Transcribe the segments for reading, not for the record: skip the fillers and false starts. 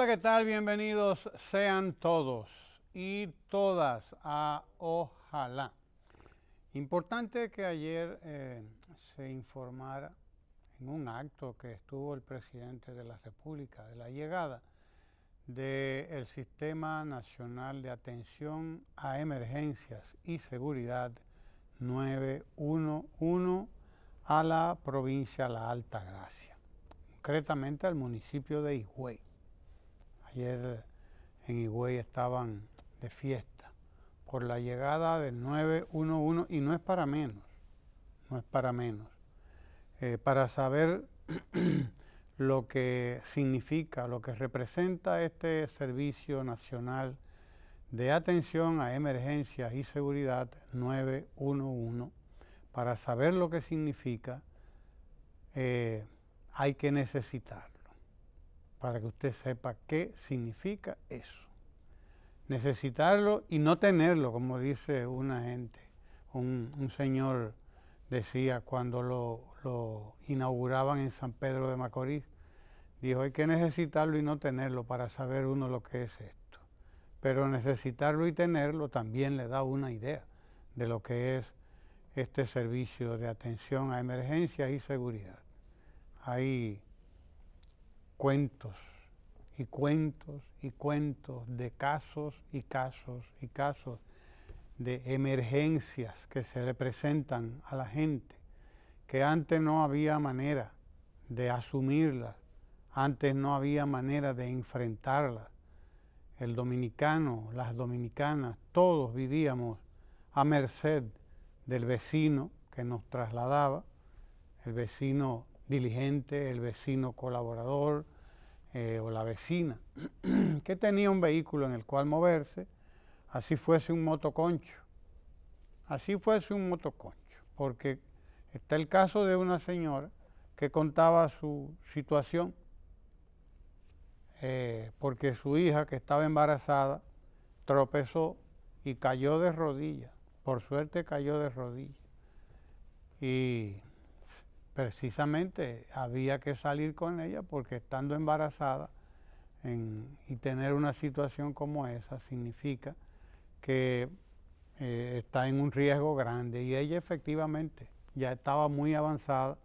Hola, ¿qué tal? Bienvenidos sean todos y todas a Ojalá. Importante que ayer se informara en un acto que estuvo el presidente de la República de la llegada del Sistema Nacional de Atención a Emergencias y Seguridad 911 a la provincia de La Altagracia, concretamente al municipio de Higüey. Ayer en Higüey estaban de fiesta por la llegada del 911 y no es para menos, no es para menos. Para saber lo que significa, lo que representa este Servicio Nacional de Atención a Emergencias y Seguridad 911, para saber lo que significa, hay que necesitarlo, para que usted sepa qué significa eso. Necesitarlo y no tenerlo, como dice una gente. Un señor decía cuando lo inauguraban en San Pedro de Macorís, dijo, hay que necesitarlo y no tenerlo para saber uno lo que es esto. Pero necesitarlo y tenerlo también le da una idea de lo que es este servicio de atención a emergencias y seguridad. Hay cuentos y cuentos y cuentos de casos y casos y casos de emergencias que se le presentan a la gente, que antes no había manera de asumirlas, antes no había manera de enfrentarlas. El dominicano, las dominicanas, todos vivíamos a merced del vecino que nos trasladaba, el vecino diligente, el vecino colaborador, o la vecina, que tenía un vehículo en el cual moverse, así fuese un motoconcho, porque está el caso de una señora que contaba su situación, porque su hija, que estaba embarazada, tropezó y cayó de rodillas, por suerte cayó de rodillas, y precisamente había que salir con ella porque estando embarazada y tener una situación como esa significa que está en un riesgo grande, y ella efectivamente ya estaba muy avanzada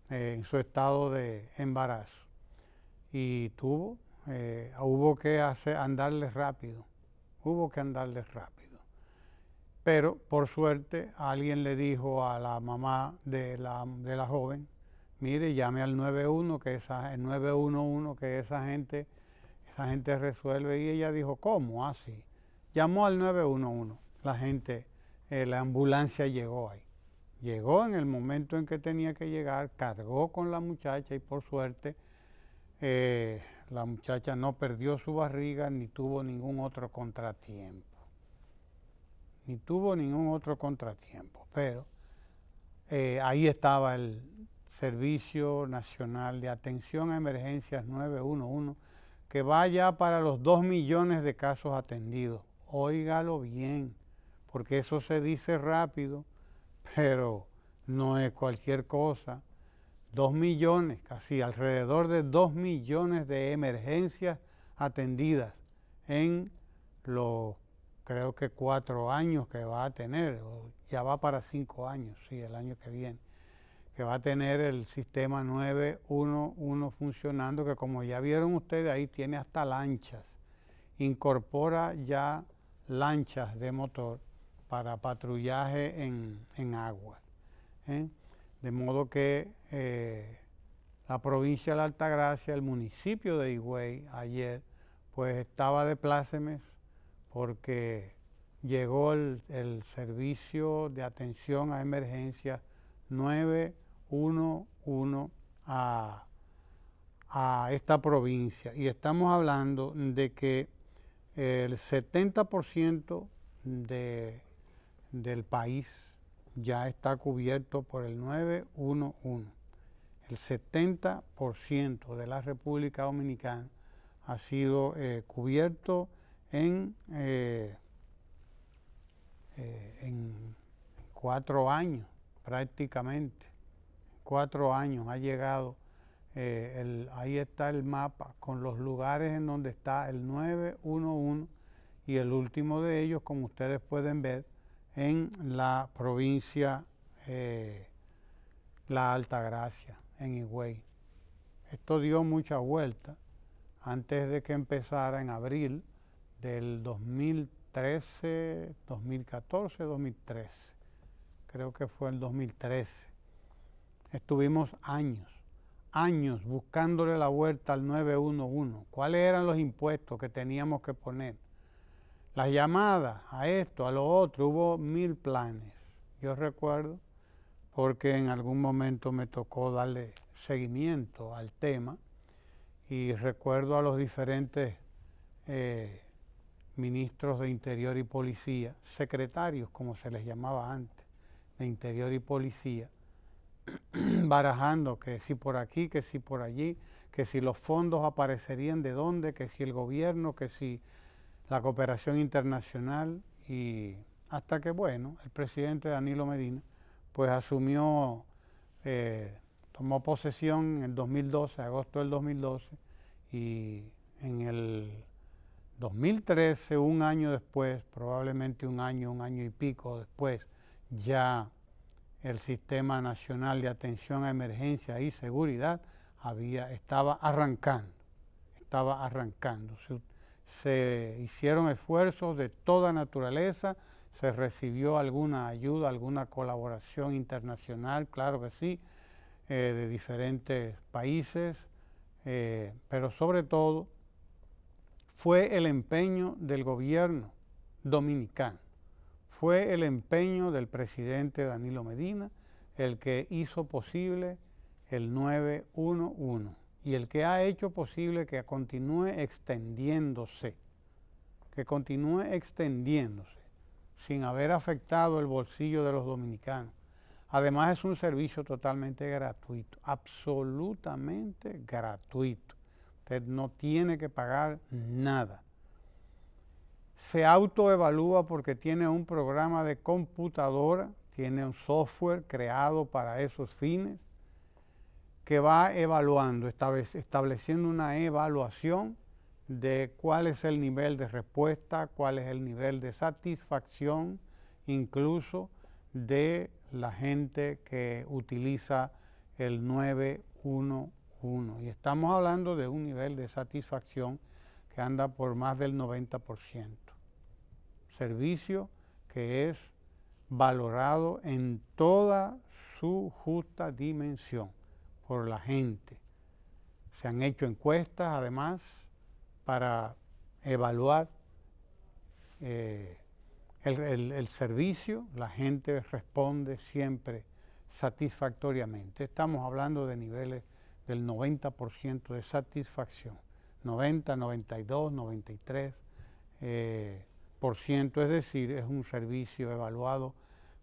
en su estado de embarazo y hubo que andarle rápido, pero por suerte alguien le dijo a la mamá de la joven, mire, llame al 911, el 911, que esa gente resuelve. Y ella dijo, ¿cómo así? Llamó al 911, la ambulancia llegó ahí. Llegó en el momento en que tenía que llegar, cargó con la muchacha y por suerte la muchacha no perdió su barriga ni tuvo ningún otro contratiempo. Pero ahí estaba el Servicio Nacional de Atención a Emergencias 911, que va ya para los 2 millones de casos atendidos. Óigalo bien, porque eso se dice rápido, pero no es cualquier cosa. 2 millones, casi alrededor de 2 millones de emergencias atendidas en los, creo que 4 años que va a tener, o ya va para 5 años, sí, el año que viene, que va a tener el sistema 911 funcionando, que como ya vieron ustedes, ahí tiene hasta lanchas, incorpora ya lanchas de motor para patrullaje en agua, ¿eh? De modo que la provincia de La Altagracia, el municipio de Higüey, ayer, pues estaba de plácemes porque llegó el servicio de atención a emergencias 911 a esta provincia. Y estamos hablando de que el 70% del país ya está cubierto por el 911. El 70% de la República Dominicana ha sido cubierto en 4 años prácticamente. 4 años ha llegado ahí está el mapa con los lugares en donde está el 911 y el último de ellos, como ustedes pueden ver, en la provincia La Altagracia, en Higüey. Esto dio mucha vuelta antes de que empezara en abril del 2013, 2014, 2013. Creo que fue el 2013. Estuvimos años buscándole la vuelta al 911. ¿Cuáles eran los impuestos que teníamos que poner? Las llamadas a esto, a lo otro, hubo 1000 planes. Yo recuerdo, porque en algún momento me tocó darle seguimiento al tema, y recuerdo a los diferentes ministros de Interior y Policía, secretarios, como se les llamaba antes, de Interior y Policía, barajando que si por aquí, que si por allí, que si los fondos aparecerían de dónde, que si el gobierno, que si la cooperación internacional, y hasta que, bueno, el presidente Danilo Medina pues asumió, tomó posesión en el 2012, agosto del 2012, y en el 2013, un año después, probablemente un año y pico después, ya el Sistema Nacional de Atención a Emergencia y Seguridad estaba arrancando. Se hicieron esfuerzos de toda naturaleza, se recibió alguna ayuda, alguna colaboración internacional, claro que sí, de diferentes países, pero sobre todo fue el empeño del gobierno dominicano, fue el empeño del presidente Danilo Medina el que hizo posible el 911 y el que ha hecho posible que continúe extendiéndose, sin haber afectado el bolsillo de los dominicanos. Además es un servicio totalmente gratuito, absolutamente gratuito. Usted no tiene que pagar nada. Se autoevalúa porque tiene un programa de computadora, tiene un software creado para esos fines, que va evaluando, estableciendo una evaluación de cuál es el nivel de respuesta, cuál es el nivel de satisfacción, incluso de la gente que utiliza el 911. Y estamos hablando de un nivel de satisfacción que anda por más del 90%. Servicio que es valorado en toda su justa dimensión por la gente. Se han hecho encuestas además para evaluar el servicio. La gente responde siempre satisfactoriamente. Estamos hablando de niveles del 90% de satisfacción, 90, 92, 93%, es decir, es un servicio evaluado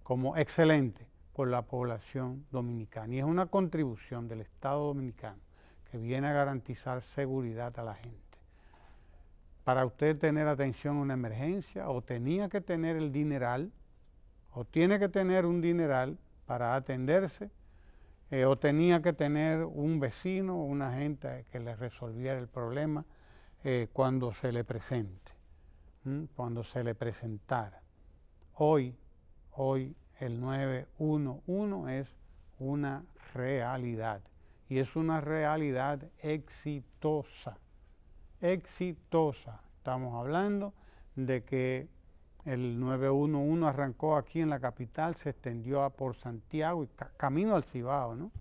como excelente por la población dominicana y es una contribución del Estado Dominicano que viene a garantizar seguridad a la gente. Para usted tener atención a una emergencia, o tenía que tener el dineral, o tiene que tener un dineral para atenderse, o tenía que tener un vecino o una gente que le resolviera el problema cuando se le presente, cuando se le presentara. Hoy el 911 es una realidad, y es una realidad exitosa. Estamos hablando de que el 911 arrancó aquí en la capital, se extendió por Santiago y camino al Cibao, ¿no?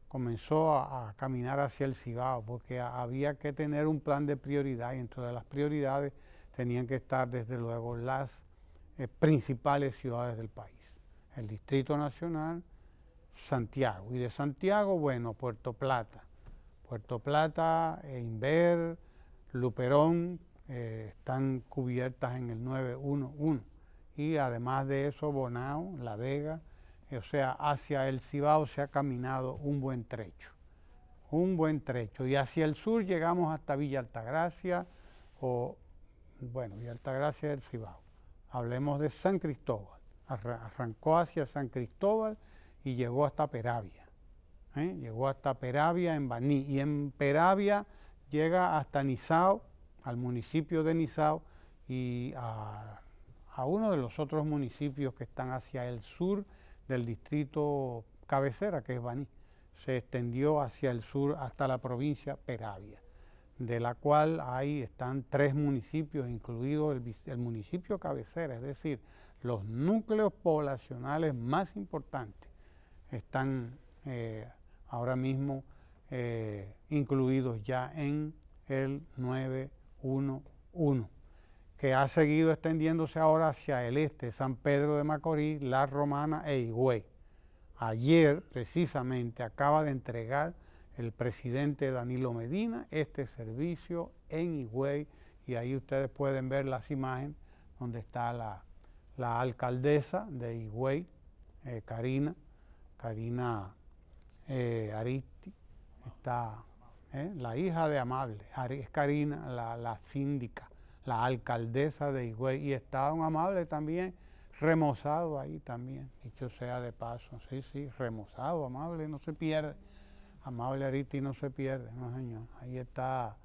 Comenzó a caminar hacia el Cibao porque había que tener un plan de prioridad, y entre las prioridades tenían que estar desde luego las principales ciudades del país. El Distrito Nacional, Santiago, y de Santiago, bueno, Puerto Plata, Inver, Luperón, están cubiertas en el 911, y además de eso Bonao, La Vega, o sea, hacia el Cibao se ha caminado un buen trecho, y hacia el sur llegamos hasta Villa Altagracia, Villa Altagracia del Cibao. Hablemos de San Cristóbal, arrancó hacia San Cristóbal y llegó hasta Peravia, llegó hasta Peravia en Baní, y en Peravia llega hasta Nizao, al municipio de Nizao, y a uno de los otros municipios que están hacia el sur del distrito cabecera, que es Baní. Se extendió hacia el sur hasta la provincia Peravia, de la cual ahí están 3 municipios, incluido el municipio cabecera, es decir, los núcleos poblacionales más importantes están ahora mismo incluidos ya en el 911, que ha seguido extendiéndose ahora hacia el este, San Pedro de Macorís, La Romana e Higüey. Ayer, precisamente, acaba de entregar el presidente Danilo Medina este servicio en Higüey, y ahí ustedes pueden ver las imágenes donde está la alcaldesa de Higüey, Karina Aristi, está la hija de Amable, es Karina, la síndica, la alcaldesa de Higüey, y está don Amable también, remozado ahí también, dicho sea de paso, sí, remozado, Amable no se pierde, Amable Aristi no se pierde, no señor, ahí está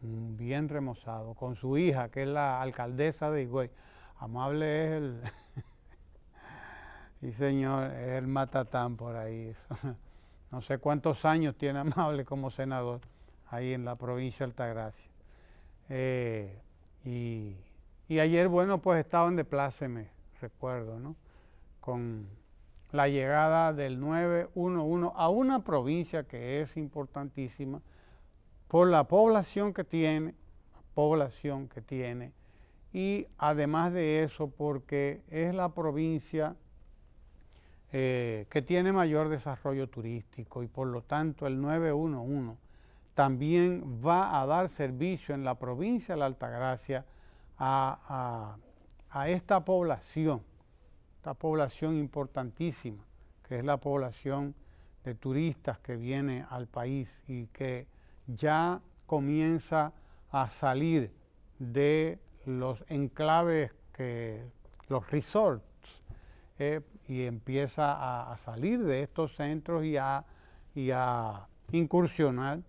bien remozado, con su hija, que es la alcaldesa de Higüey. Amable es el, sí señor, es el matatán por ahí, no sé cuántos años tiene Amable como senador, ahí en la provincia de Altagracia. Y ayer, bueno, pues estaban de pláceme, recuerdo, ¿no? Con la llegada del 911 a una provincia que es importantísima por la población que tiene, y además de eso porque es la provincia que tiene mayor desarrollo turístico, y por lo tanto el 911 también va a dar servicio en la provincia de la Altagracia a esta población importantísima, que es la población de turistas que viene al país y que ya comienza a salir de los enclaves, los resorts, y empieza a salir de estos centros y a incursionar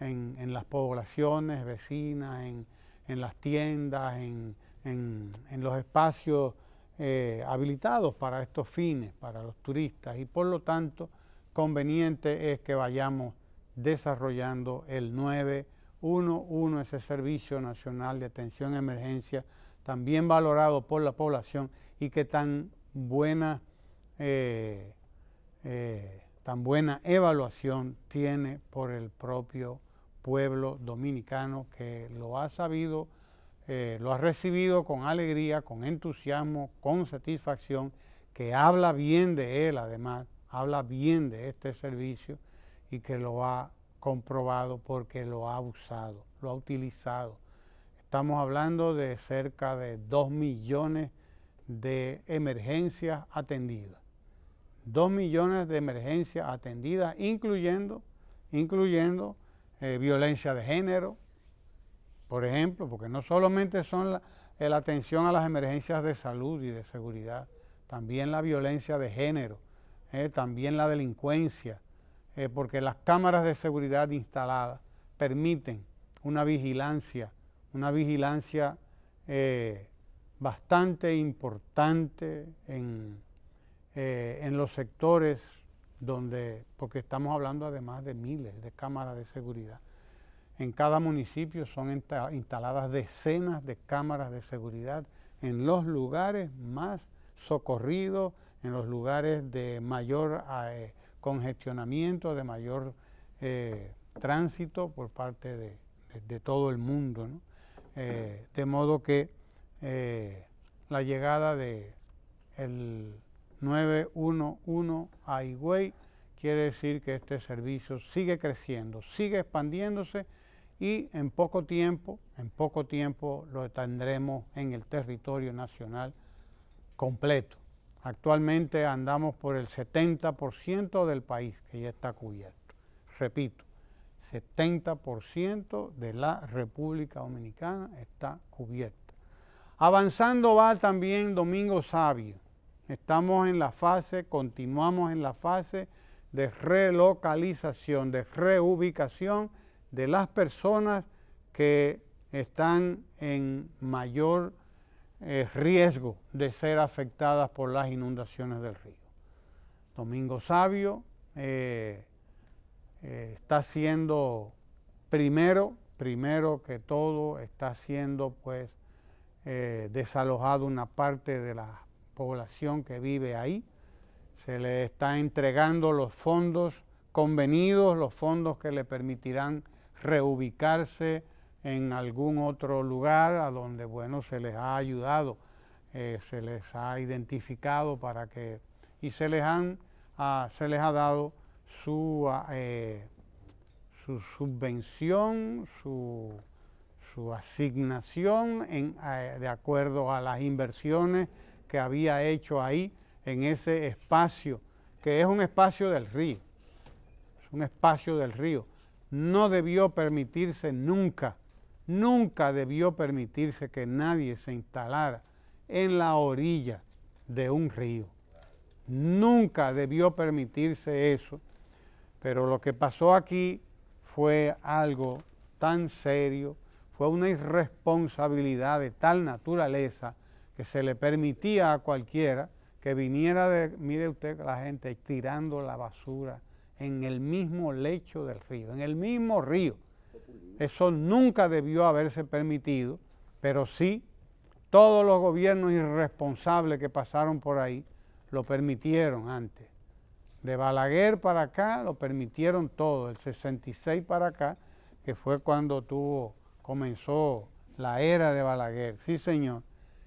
en las poblaciones vecinas, en las tiendas, en los espacios habilitados para estos fines, para los turistas, y por lo tanto conveniente es que vayamos desarrollando el 911, ese Servicio Nacional de Atención a Emergencia, también valorado por la población y que tan buena evaluación tiene por el propio pueblo dominicano, que lo ha sabido, lo ha recibido con alegría, con entusiasmo, con satisfacción, que habla bien de él, además, habla bien de este servicio, y que lo ha comprobado porque lo ha usado, lo ha utilizado. Estamos hablando de cerca de 2 millones de emergencias atendidas. 2 millones de emergencias atendidas, incluyendo violencia de género, por ejemplo, porque no solamente son la atención a las emergencias de salud y de seguridad, también la violencia de género, también la delincuencia, porque las cámaras de seguridad instaladas permiten una vigilancia bastante importante en los sectores porque estamos hablando además de miles de cámaras de seguridad. En cada municipio son instaladas decenas de cámaras de seguridad en los lugares más socorridos, en los lugares de mayor congestionamiento, de mayor tránsito por parte de todo el mundo, ¿no? De modo que la llegada del 911 a Higüey quiere decir que este servicio sigue creciendo, sigue expandiéndose, y en poco tiempo lo tendremos en el territorio nacional completo. Actualmente andamos por el 70% del país que ya está cubierto. Repito, 70% de la República Dominicana está cubierta. Avanzando va también Domingo Sabio. Continuamos en la fase de relocalización, de reubicación de las personas que están en mayor riesgo de ser afectadas por las inundaciones del río. Domingo Savio está siendo, primero que todo, está siendo pues desalojado una parte de la población que vive ahí. Se le está entregando los fondos convenidos, los fondos que le permitirán reubicarse en algún otro lugar a donde, bueno, se les ha ayudado, se les ha identificado para que, y se les ha dado su subvención, su asignación de acuerdo a las inversiones que había hecho ahí en ese espacio, que es un espacio del río, es un espacio del río. No debió permitirse nunca debió permitirse que nadie se instalara en la orilla de un río. Nunca debió permitirse eso, pero lo que pasó aquí fue algo tan serio, fue una irresponsabilidad de tal naturaleza que se le permitía a cualquiera que viniera mire usted, la gente tirando la basura en el mismo lecho del río, en el mismo río. Eso nunca debió haberse permitido, pero sí, todos los gobiernos irresponsables que pasaron por ahí lo permitieron antes. De Balaguer para acá lo permitieron todo, el 66 para acá, que fue cuando comenzó la era de Balaguer, sí señor,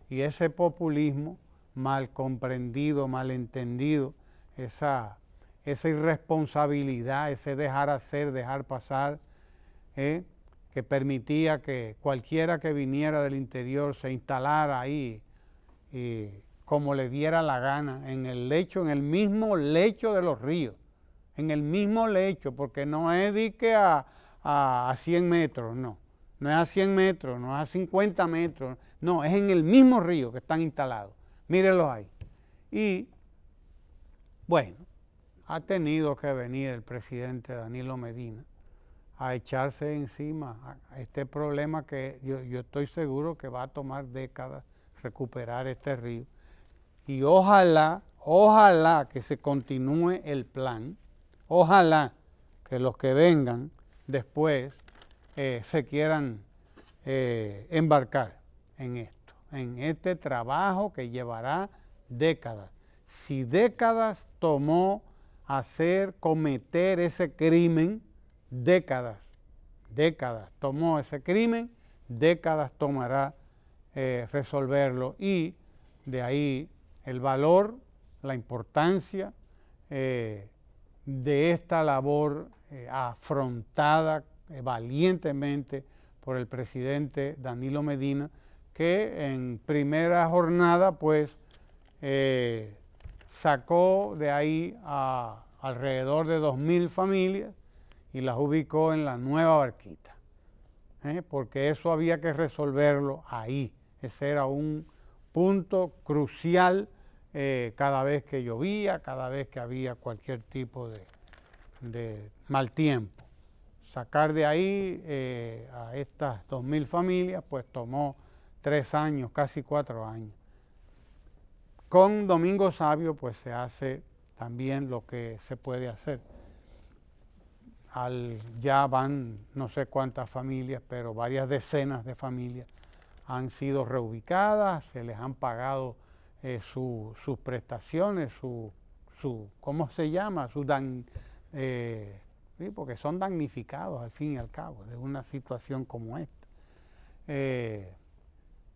y ese populismo mal comprendido, mal entendido, esa irresponsabilidad, ese dejar hacer, dejar pasar, que permitía que cualquiera que viniera del interior se instalara ahí como le diera la gana, en el lecho, en el mismo lecho de los ríos, en el mismo lecho, porque no es de que a 100 metros, no es a 100 metros, no es a 50 metros, no, es en el mismo río que están instalados, mírenlos ahí. Y bueno, ha tenido que venir el presidente Danilo Medina a echarse encima a este problema que yo estoy seguro que va a tomar décadas recuperar este río. Y ojalá que se continúe el plan, ojalá que los que vengan después se quieran embarcar en esto, en este trabajo que llevará décadas. Si décadas tomó cometer ese crimen, décadas tomó ese crimen, décadas tomará resolverlo, y de ahí el valor, la importancia de esta labor afrontada valientemente por el presidente Danilo Medina, que en primera jornada pues sacó de ahí a alrededor de 2.000 familias y las ubicó en la Nueva Barquita, porque eso había que resolverlo ahí. Ese era un punto crucial cada vez que llovía, cada vez que había cualquier tipo de mal tiempo. Sacar de ahí a estas 2.000 familias pues tomó 3 años, casi 4 años. Con Domingo Savio pues se hace también lo que se puede hacer. Ya van no sé cuántas familias, pero varias decenas de familias han sido reubicadas, se les han pagado sus prestaciones, ¿cómo se llama? Sí, porque son damnificados al fin y al cabo de una situación como esta.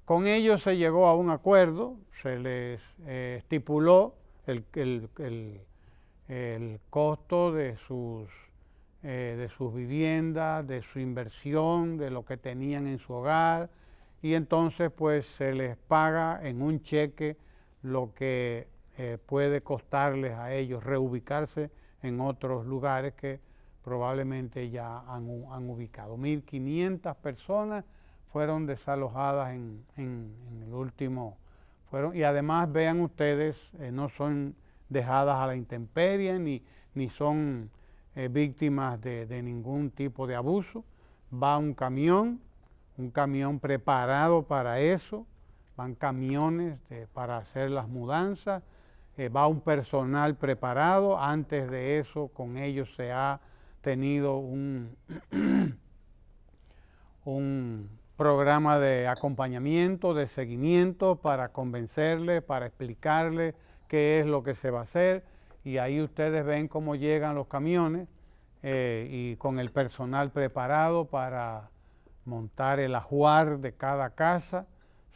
Con ellos se llegó a un acuerdo, se les estipuló el costo de sus viviendas, de su inversión, de lo que tenían en su hogar, y entonces pues se les paga en un cheque lo que puede costarles a ellos reubicarse en otros lugares que probablemente ya han ubicado. 1.500 personas fueron desalojadas en el último, y además vean ustedes, no son dejadas a la intemperie, ni son víctimas de ningún tipo de abuso. Va un camión preparado para eso, van camiones para hacer las mudanzas, va un personal preparado. Antes de eso, con ellos se ha tenido un programa de acompañamiento, de seguimiento, para convencerles, para explicarles qué es lo que se va a hacer. Y ahí ustedes ven cómo llegan los camiones y con el personal preparado para montar el ajuar de cada casa,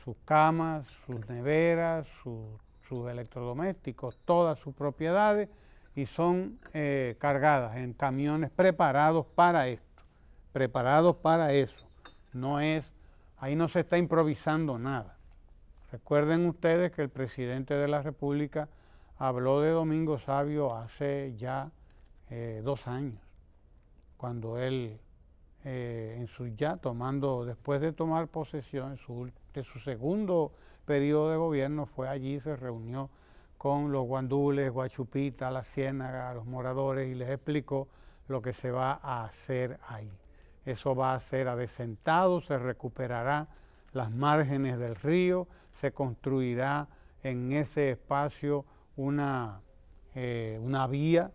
sus camas, sus neveras, sus electrodomésticos, todas sus propiedades, y son cargadas en camiones preparados para esto, preparados para eso. No es, ahí no se está improvisando nada. Recuerden ustedes que el presidente de la República habló de Domingo Savio hace ya 2 años, cuando él, después de tomar posesión de su segundo periodo de gobierno, fue allí, se reunió con los guandules, Guachupita, la Ciénaga, los moradores, y les explicó lo que se va a hacer ahí. Eso va a ser adecentado, se recuperará las márgenes del río, se construirá en ese espacio una vía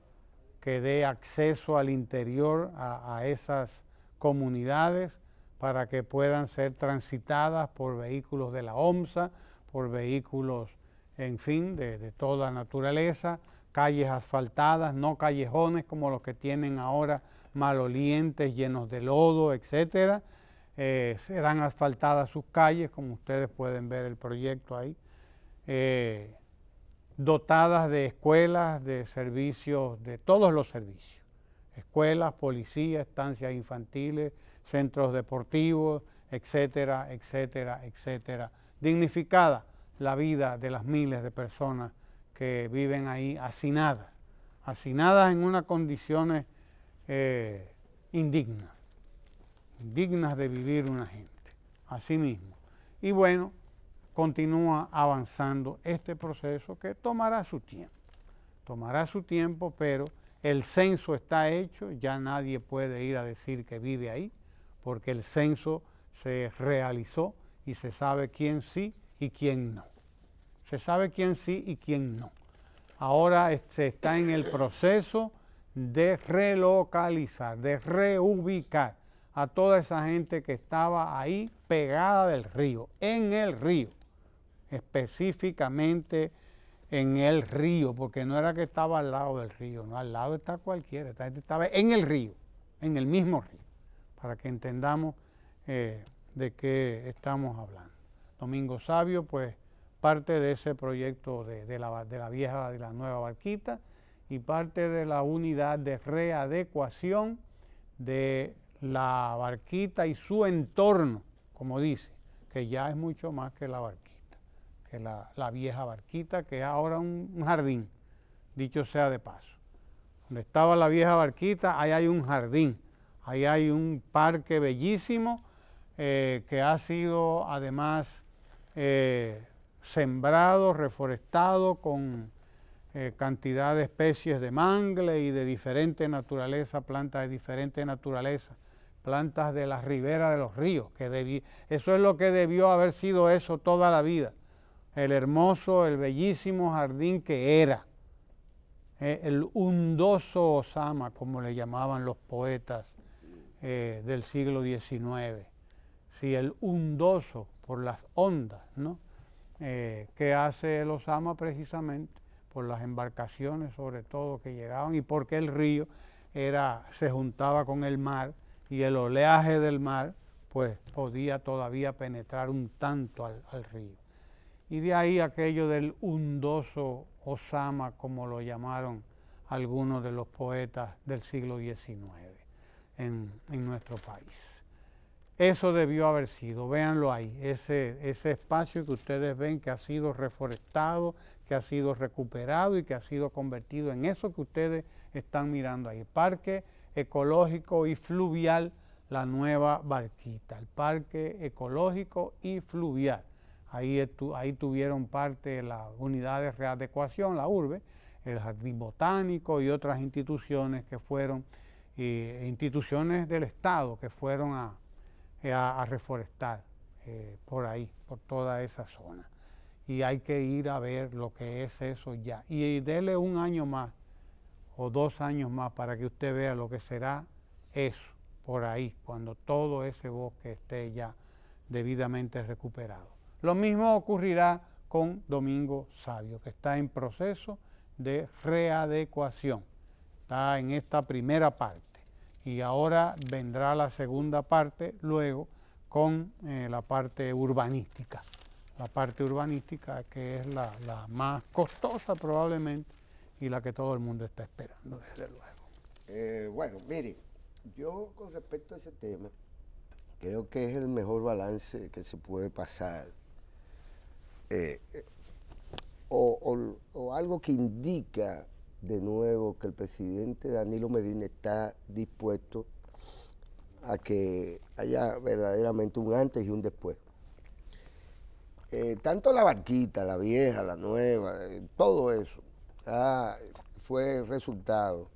que dé acceso al interior a esas comunidades para que puedan ser transitadas por vehículos de la OMSA, por vehículos, en fin, de toda naturaleza, calles asfaltadas, no callejones como los que tienen ahora, malolientes, llenos de lodo, etcétera. Serán asfaltadas sus calles, como ustedes pueden ver el proyecto ahí, dotadas de escuelas, de servicios, de todos los servicios, escuelas, policía, estancias infantiles, centros deportivos, etcétera, etcétera, etcétera. Dignificada la vida de las miles de personas que viven ahí hacinadas en unas condiciones indignas de vivir una gente, así mismo. Y bueno, continúa avanzando este proceso que tomará su tiempo, pero el censo está hecho, ya nadie puede ir a decir que vive ahí, porque el censo se realizó y se sabe quién sí y quién no. Se sabe quién sí y quién no. Ahora se está en el proceso de relocalizar, de reubicar a toda esa gente que estaba ahí pegada del río, en el río, específicamente en el río, porque no era que estaba al lado del río, no, al lado está cualquiera, esta gente estaba en el río, en el mismo río, para que entendamos de qué estamos hablando. Domingo Savio, pues, parte de ese proyecto de la nueva Barquita, y parte de la unidad de readecuación de la Barquita y su entorno, como dice, que ya es mucho más que la Barquita, que la vieja Barquita, que es ahora un jardín, dicho sea de paso. Donde estaba la vieja Barquita, ahí hay un jardín, ahí hay un parque bellísimo que ha sido además sembrado, reforestado con cantidad de especies de mangle y de diferente naturaleza, plantas de diferente naturaleza, plantas de la ribera de los ríos, eso es lo que debió haber sido eso toda la vida, el hermoso, el bellísimo jardín que era, el undoso Osama, como le llamaban los poetas del siglo XIX, sí, el undoso por las ondas, ¿no? Que hace el Osama precisamente por las embarcaciones sobre todo que llegaban y porque el río se juntaba con el mar y el oleaje del mar pues podía todavía penetrar un tanto al río. Y de ahí aquello del undoso Osama, como lo llamaron algunos de los poetas del siglo XIX en nuestro país. Eso debió haber sido, véanlo ahí, ese espacio que ustedes ven que ha sido reforestado, que ha sido recuperado y que ha sido convertido en eso que ustedes están mirando ahí. Parque Ecológico y Fluvial, la Nueva Barquita, el Parque Ecológico y Fluvial. Ahí tuvieron parte de la unidad de readecuación, la urbe, el Jardín Botánico y otras instituciones que fueron, instituciones del Estado que fueron a reforestar por ahí, por toda esa zona. Y hay que ir a ver lo que es eso ya. Y dele un año más o 2 años más para que usted vea lo que será eso por ahí, cuando todo ese bosque esté ya debidamente recuperado. Lo mismo ocurrirá con Domingo Sabio, que está en proceso de readecuación. Está en esta primera parte y ahora vendrá la segunda parte luego con la parte urbanística. La parte urbanística que es la más costosa probablemente y la que todo el mundo está esperando, desde luego. Bueno, mire, yo con respecto a ese tema, creo que es el mejor balance que se puede pasar. O algo que indica de nuevo que el presidente Danilo Medina está dispuesto a que haya verdaderamente un antes y un después. Tanto la barquita, la vieja, la nueva, todo eso fue resultado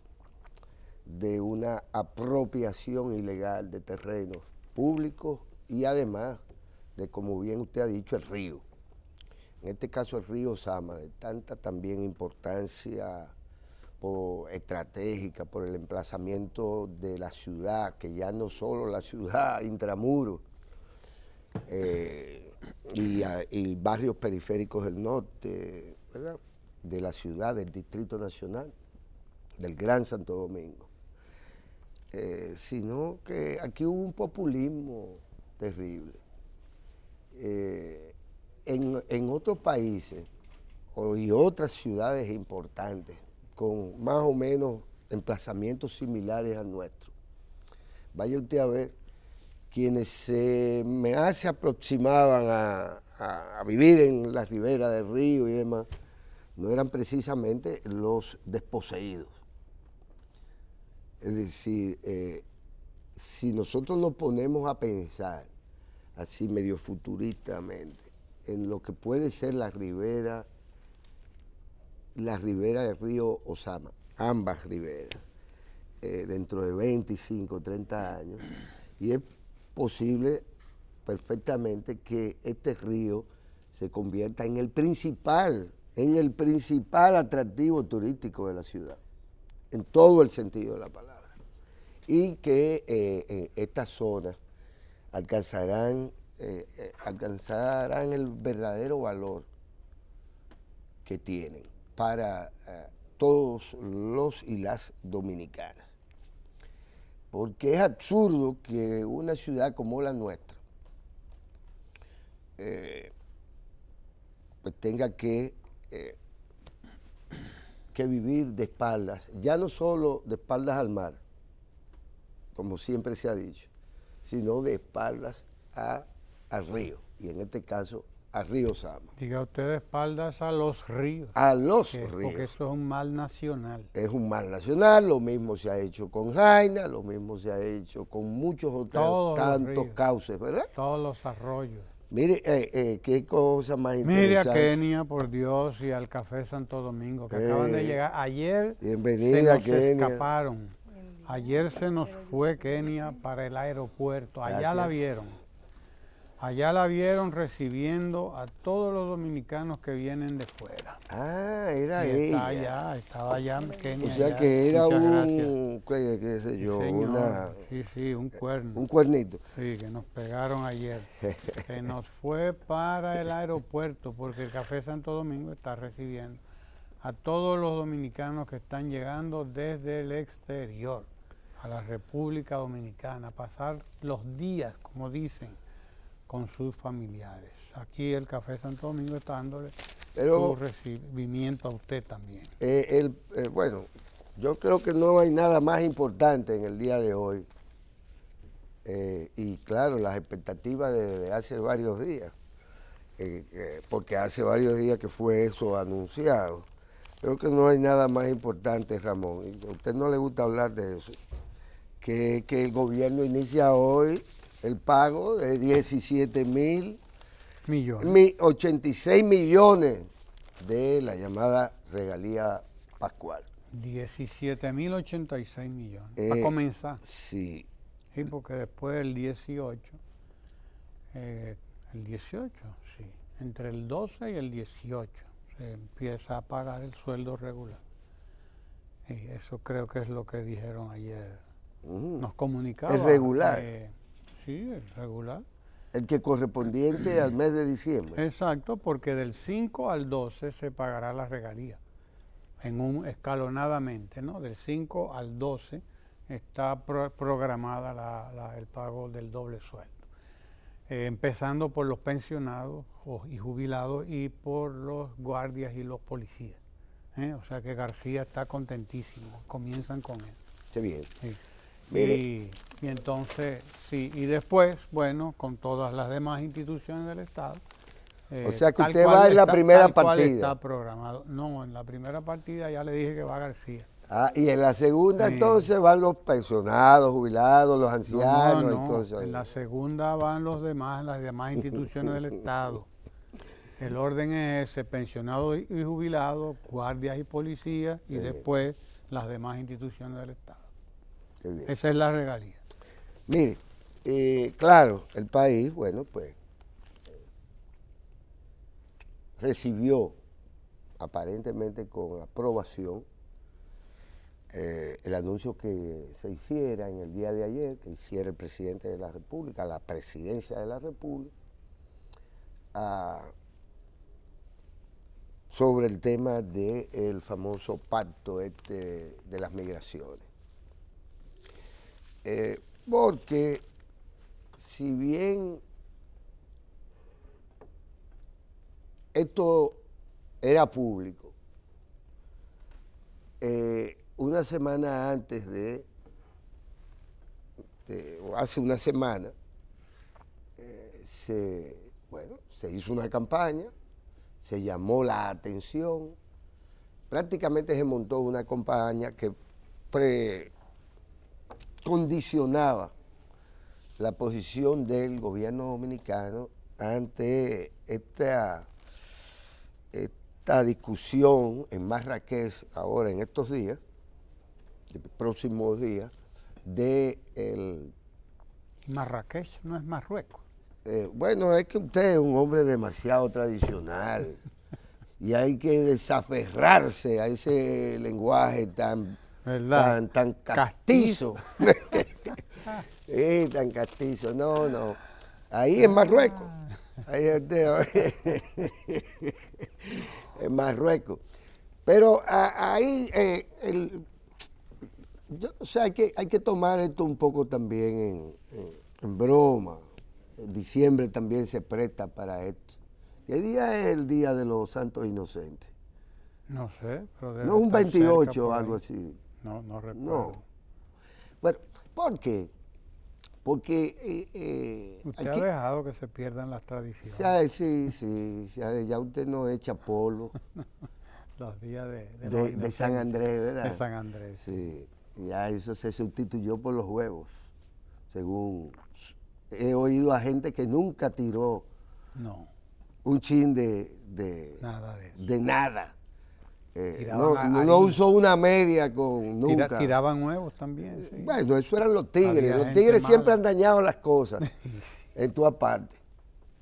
de una apropiación ilegal de terrenos públicos y además de, como bien usted ha dicho, el río. En este caso el río Sama, de tanta también importancia estratégica por el emplazamiento de la ciudad, que ya no solo la ciudad intramuros, y barrios periféricos del norte, ¿verdad?, de la ciudad, del Distrito Nacional, del Gran Santo Domingo. Sino que aquí hubo un populismo terrible. En otros países y otras ciudades importantes, con más o menos emplazamientos similares al nuestro, vaya usted a ver, quienes se aproximaban a vivir en la ribera del río y demás, no eran precisamente los desposeídos. Es decir, si nosotros nos ponemos a pensar así medio futuristamente en lo que puede ser la ribera del río Osama, ambas riberas, dentro de 25, 30 años, y es posible perfectamente que este río se convierta en el principal atractivo turístico de la ciudad, en todo el sentido de la palabra, y que estas zonas alcanzarán el verdadero valor que tienen para todos los y las dominicanas. Porque es absurdo que una ciudad como la nuestra pues tenga que vivir de espaldas, ya no solo de espaldas al mar, como siempre se ha dicho, sino de espaldas al río, y en este caso al río Sama. Diga usted de espaldas a los ríos. A los ríos. Porque eso es un mal nacional. Es un mal nacional, lo mismo se ha hecho con Jaina, lo mismo se ha hecho con muchos otros tantos cauces, ¿verdad? Todos los arroyos. Mire, qué cosa más Mire interesante. a Kenia, por Dios, y al Café Santo Domingo, que acaban de llegar. Ayer bienvenida, se nos Kenia. escaparon. Ayer se nos fue Kenia para el aeropuerto. Allá Gracias. la vieron. Allá la vieron recibiendo a todos los dominicanos que vienen de fuera. Ah, era Y ella. estaba allá en Kenia. O sea allá. que era Muchas un, qué sé yo, Señor, un cuerno. un cuernito. Sí, que nos pegaron ayer. Que nos fue para el aeropuerto, porque el Café Santo Domingo está recibiendo a todos los dominicanos que están llegando desde el exterior a la República Dominicana, pasar los días, como dicen, con sus familiares. Aquí el Café Santo Domingo está dándole su recibimiento a usted también. Bueno, yo creo que no hay nada más importante en el día de hoy. Y claro, las expectativas desde hace varios días, porque hace varios días que fue eso anunciado. Creo que no hay nada más importante, Ramón, y a usted no le gusta hablar de eso, que el gobierno inicia hoy el pago de 86 millones de la llamada regalía Pascual. 17.086 millones. Para comenzar. Sí. Sí, porque después el 18, sí, entre el 12 y el 18 se empieza a pagar el sueldo regular. Y eso creo que es lo que dijeron ayer. Nos comunicaba. ¿El regular? Sí, el regular. El que correspondiente al mes de diciembre. Exacto, porque del 5 al 12 se pagará la regalía, escalonadamente, ¿no? Del 5 al 12 está programada el pago del doble sueldo, empezando por los pensionados y jubilados y por los guardias y los policías. O sea que García está contentísimo, comienzan con él. Qué bien. Sí. Y entonces, sí, y después, bueno, con todas las demás instituciones del Estado. O sea que usted va en la primera partida. Está programado. No, en la primera partida ya le dije que va García. Y en la segunda entonces van los pensionados, jubilados, los ancianos no, y cosas. En la segunda van las demás instituciones del Estado. El orden es ese: pensionados y jubilados, guardias y policías, y después las demás instituciones del Estado. Esa es la regalía. Mire, claro, el país, bueno, pues recibió aparentemente con aprobación el anuncio que se hiciera en el día de ayer, que hiciera el presidente de la República, la presidencia de la República, sobre el tema del famoso pacto de las migraciones. Porque si bien esto era público, una semana antes o hace una semana, se hizo una campaña, se llamó la atención, prácticamente se montó una campaña que condicionaba la posición del gobierno dominicano ante esta discusión en Marrakech ahora en estos días, próximos días, Marrakech no es Marruecos. Bueno, es que usted es un hombre demasiado tradicional y hay que desaferrarse a ese lenguaje tan castizo. Tan castizo. No. Ahí en Marruecos. Ahí en Marruecos. Pero ahí, yo no sé, hay que tomar esto un poco también en broma. En diciembre también se presta para esto. ¿Qué día es el Día de los Santos Inocentes? No sé, pero no es un 28 o algo así. No recuerdo. No. Bueno, ¿por qué? Porque... usted ha dejado que se pierdan las tradiciones. Sí, ya usted no echa polvo. Los días de San Andrés, ¿verdad? De San Andrés. Sí, ya eso se sustituyó por los huevos, según he oído a gente que nunca tiró un chin de nada. No usó una media con nunca. Tiraban huevos también. Sí. Bueno, eso eran los tigres. Los tigres siempre han dañado las cosas en todas partes.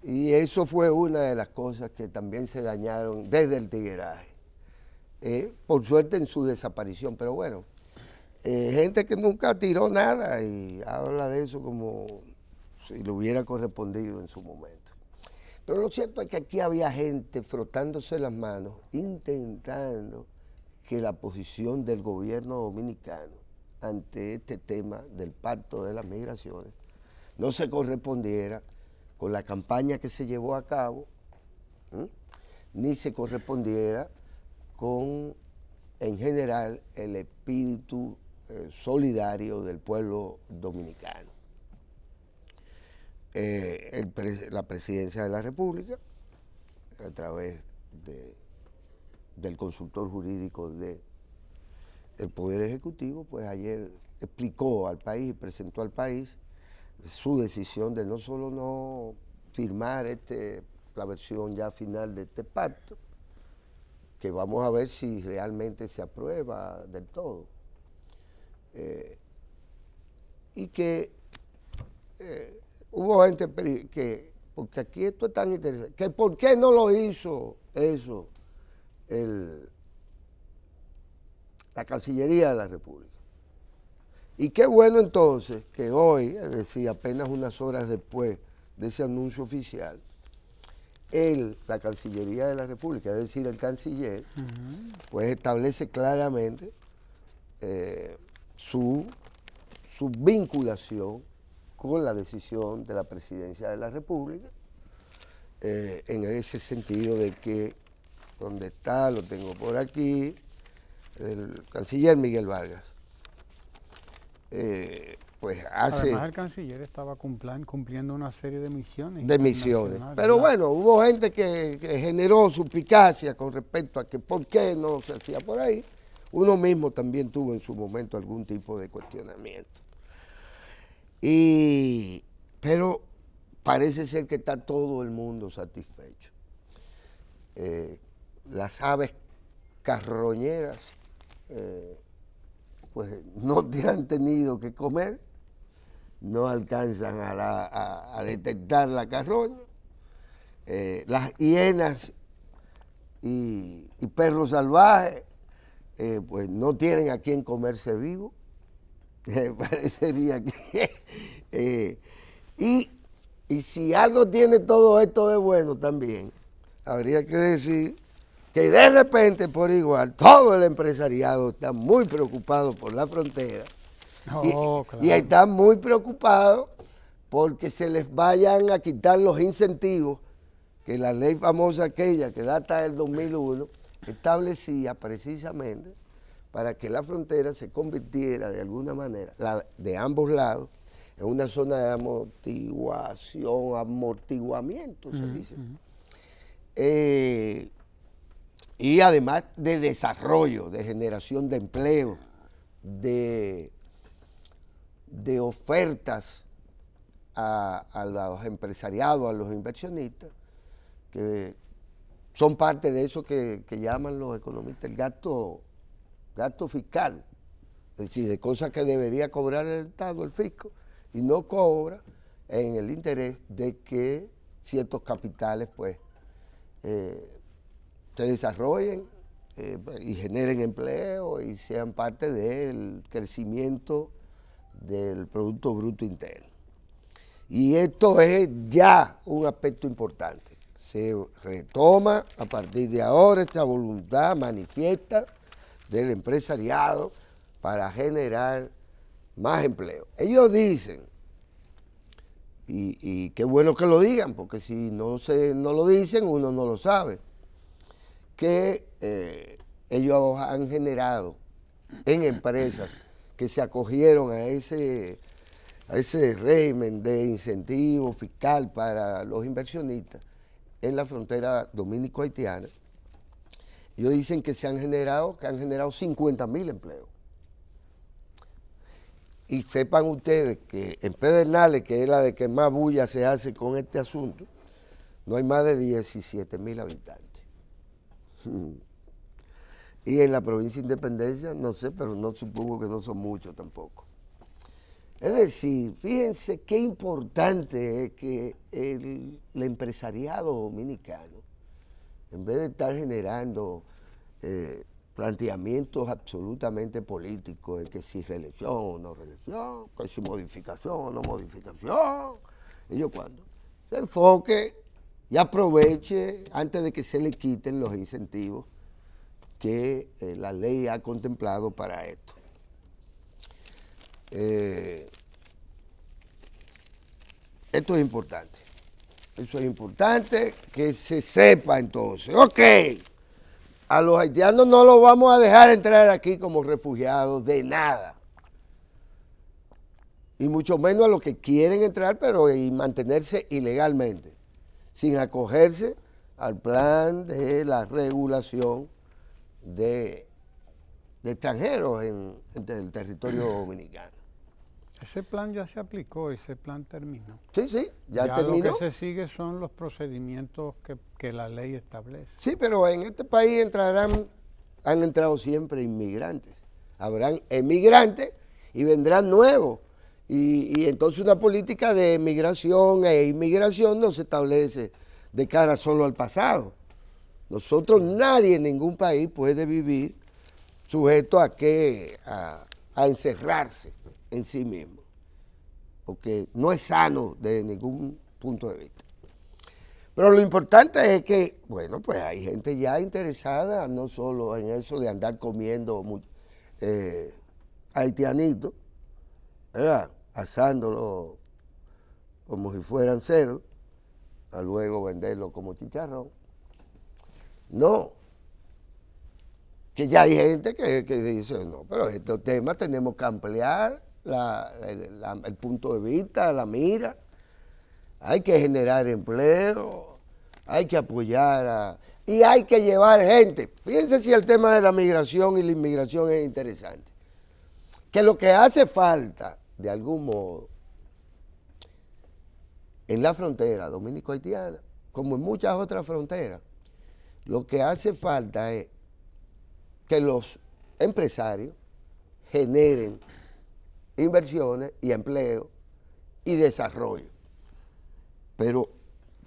Y eso fue una de las cosas que también se dañaron desde el tigueraje. Por suerte en su desaparición, pero bueno, gente que nunca tiró nada y habla de eso como si le hubiera correspondido en su momento. Pero lo cierto es que aquí había gente frotándose las manos, intentando que la posición del gobierno dominicano ante este tema del pacto de las migraciones no se correspondiera con la campaña que se llevó a cabo, ni se correspondiera con, en general, el espíritu solidario del pueblo dominicano. La presidencia de la República, a través del consultor jurídico del Poder Ejecutivo, pues ayer explicó al país y presentó al país su decisión de no solo no firmar la versión ya final de este pacto, que vamos a ver si realmente se aprueba del todo. Y que hubo gente que, porque aquí esto es tan interesante, que por qué no lo hizo eso la Cancillería de la República. Y qué bueno entonces que hoy, es decir, apenas unas horas después de ese anuncio oficial, la Cancillería de la República, es decir, el canciller, pues establece claramente su vinculación con la decisión de la Presidencia de la República, en ese sentido de que, donde está, lo tengo por aquí, el canciller Miguel Vargas, pues hace... Además el canciller estaba cumpliendo una serie de misiones. De misiones. Pero bueno, hubo gente que generó suspicacia con respecto a que por qué no se hacía por ahí. Uno mismo también tuvo en su momento algún tipo de cuestionamiento. Pero parece ser que está todo el mundo satisfecho. Las aves carroñeras pues no te han tenido que comer, no alcanzan a detectar la carroña. Las hienas y perros salvajes pues no tienen a quien comerse vivo. Parecería que... y si algo tiene todo esto de bueno también, habría que decir que de repente, por igual, todo el empresariado está muy preocupado por la frontera. Claro. Y está muy preocupado porque se les vayan a quitar los incentivos que la ley famosa aquella que data del 2001 establecía precisamente para que la frontera se convirtiera de alguna manera, de ambos lados, en una zona de amortiguamiento, se dice. Y además de desarrollo, de generación de empleo, de ofertas a los empresariados, a los inversionistas, que son parte de eso que llaman los economistas el gasto fiscal, es decir, de cosas que debería cobrar el Estado, el fisco, y no cobra en el interés de que ciertos capitales pues se desarrollen y generen empleo y sean parte del crecimiento del Producto Bruto Interno. Y esto es ya un aspecto importante. Se retoma a partir de ahora esta voluntad manifiesta del empresariado para generar más empleo. Ellos dicen, y qué bueno que lo digan, porque si no lo dicen, uno no lo sabe, que ellos han generado en empresas que se acogieron a ese régimen de incentivo fiscal para los inversionistas en la frontera dominico-haitiana. Ellos dicen que han generado 50.000 empleos. Y sepan ustedes que en Pedernales, que es la de que más bulla se hace con este asunto, no hay más de 17.000 habitantes. Y en la provincia de Independencia, no sé, pero no supongo que no son muchos tampoco. Es decir, fíjense qué importante es que el empresariado dominicano, en vez de estar generando planteamientos absolutamente políticos, de que si reelección o no reelección, que si modificación o no modificación, ellos cuando se enfoque y aproveche antes de que se le quiten los incentivos que la ley ha contemplado para esto. Esto es importante. Eso es importante que se sepa entonces. Ok, a los haitianos no los vamos a dejar entrar aquí como refugiados de nada. Y mucho menos a los que quieren entrar, pero y mantenerse ilegalmente, sin acogerse al plan de la regulación de extranjeros en el territorio dominicano. Ese plan ya se aplicó, ese plan terminó. Sí, sí, ya terminó. Lo que se sigue son los procedimientos que la ley establece. Sí, pero en este país han entrado siempre inmigrantes. Habrán emigrantes y vendrán nuevos. Y entonces una política de migración e inmigración no se establece de cara solo al pasado. Nosotros, nadie en ningún país puede vivir sujeto a encerrarse en sí mismo, porque no es sano desde ningún punto de vista. Pero lo importante es que, bueno, pues hay gente ya interesada, no solo en eso de andar comiendo haitianitos, ¿verdad? Asándolo como si fueran cerdos, a luego venderlo como chicharrón. No, que ya hay gente que dice, no, pero estos temas tenemos que ampliar el punto de vista, la mira, hay que generar empleo, hay que apoyar y hay que llevar gente. Fíjense si el tema de la migración y la inmigración es interesante. Que lo que hace falta, de algún modo, en la frontera dominico-haitiana, como en muchas otras fronteras, lo que hace falta es que los empresarios generen inversiones y empleo y desarrollo. Pero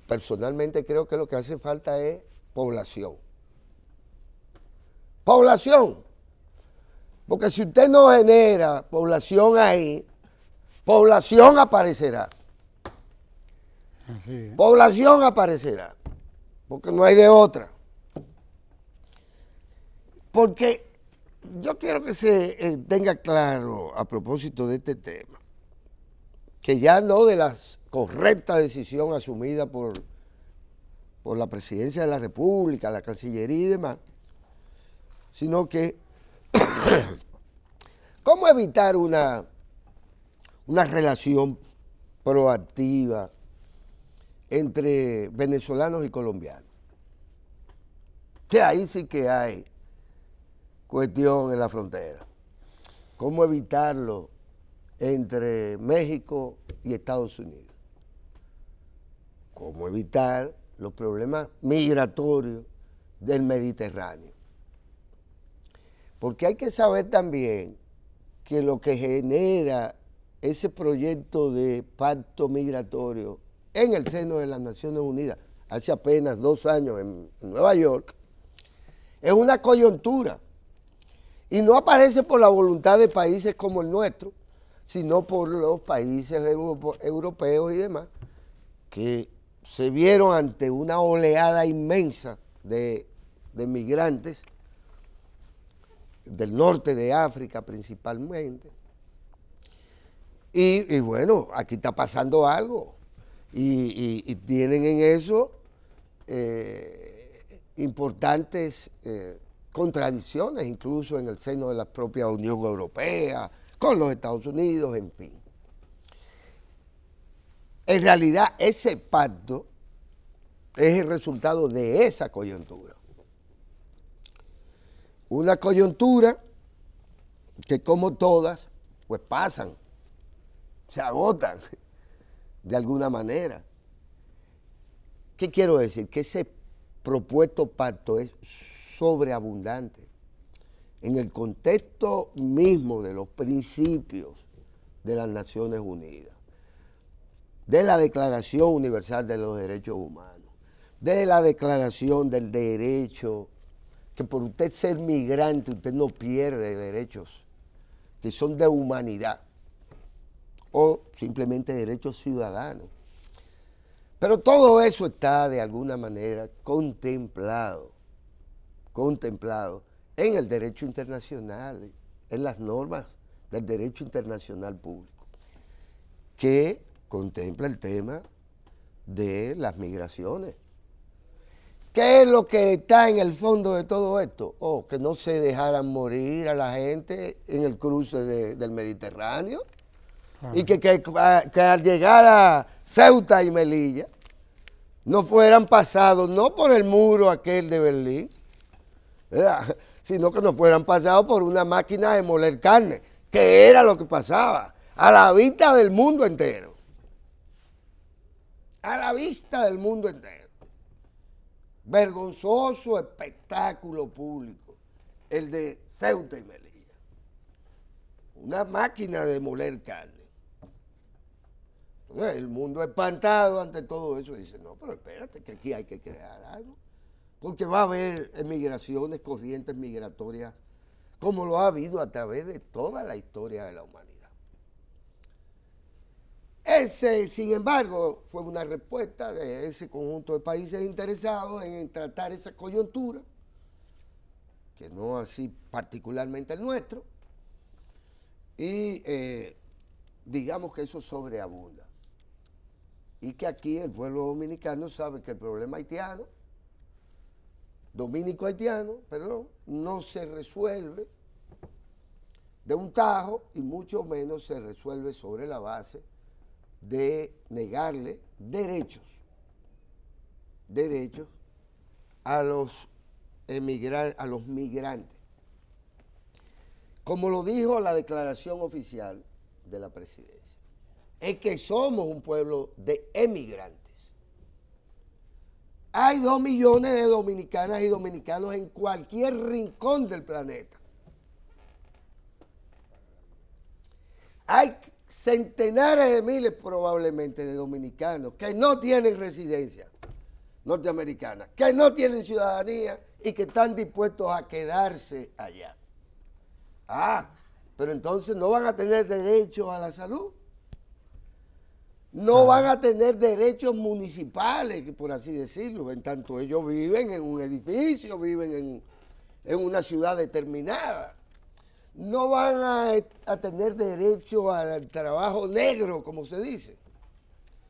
personalmente creo que lo que hace falta es población. Población. Porque si usted no genera población ahí, población aparecerá. Así es. Población aparecerá. Porque no hay de otra. Porque yo quiero que se tenga claro, a propósito de este tema, que ya no de la correcta decisión asumida por la Presidencia de la República, la Cancillería y demás, sino que cómo evitar una relación proactiva entre venezolanos y colombianos. Que ahí sí que hay cuestión en la frontera. ¿Cómo evitarlo entre México y Estados Unidos? ¿Cómo evitar los problemas migratorios del Mediterráneo? Porque hay que saber también que lo que genera ese proyecto de pacto migratorio en el seno de las Naciones Unidas, hace apenas 2 años en Nueva York, es una coyuntura. Y no aparece por la voluntad de países como el nuestro, sino por los países europeos y demás, que se vieron ante una oleada inmensa de migrantes del norte de África principalmente. Y bueno, aquí está pasando algo. Y tienen en eso importantes contradicciones, incluso en el seno de la propia Unión Europea, con los Estados Unidos, en fin. En realidad, ese pacto es el resultado de esa coyuntura. Una coyuntura que, como todas, pues pasan, se agotan de alguna manera. ¿Qué quiero decir? Que ese propuesto pacto es sobreabundante en el contexto mismo de los principios de las Naciones Unidas, de la Declaración Universal de los Derechos Humanos, de la Declaración del Derecho, que por usted ser migrante usted no pierde derechos que son de humanidad o simplemente derechos ciudadanos. Pero todo eso está de alguna manera contemplado en el derecho internacional, en las normas del derecho internacional público, que contempla el tema de las migraciones. ¿Qué es lo que está en el fondo de todo esto? Que no se dejaran morir a la gente en el cruce del Mediterráneo, y que al llegar a Ceuta y Melilla no fueran pasados no por el muro aquel de Berlín, ¿verdad?, sino que no fueran pasados por una máquina de moler carne, que era lo que pasaba. a la vista del mundo entero. A la vista del mundo entero. Vergonzoso espectáculo público, el de Ceuta y Melilla. Una máquina de moler carne. Entonces, el mundo espantado ante todo eso dice, no, pero espérate, que aquí hay que crear algo. Porque va a haber emigraciones, corrientes migratorias, como lo ha habido a través de toda la historia de la humanidad. Ese, sin embargo, fue una respuesta de ese conjunto de países interesados en tratar esa coyuntura, que no así particularmente el nuestro, y digamos que eso sobreabunda. Y que aquí el pueblo dominicano sabe que el problema haitiano, dominico-haitiano, perdón, no se resuelve de un tajo y mucho menos se resuelve sobre la base de negarle derechos a los migrantes. Como lo dijo la declaración oficial de la presidencia, es que somos un pueblo de emigrantes. Hay 2 millones de dominicanas y dominicanos en cualquier rincón del planeta. Hay centenares de miles probablemente de dominicanos que no tienen residencia norteamericana, que no tienen ciudadanía y que están dispuestos a quedarse allá. Ah, pero entonces no van a tener derecho a la salud. No van a tener derechos municipales, por así decirlo, en tanto ellos viven en un edificio, viven en una ciudad determinada. No van a tener derecho al trabajo negro, como se dice.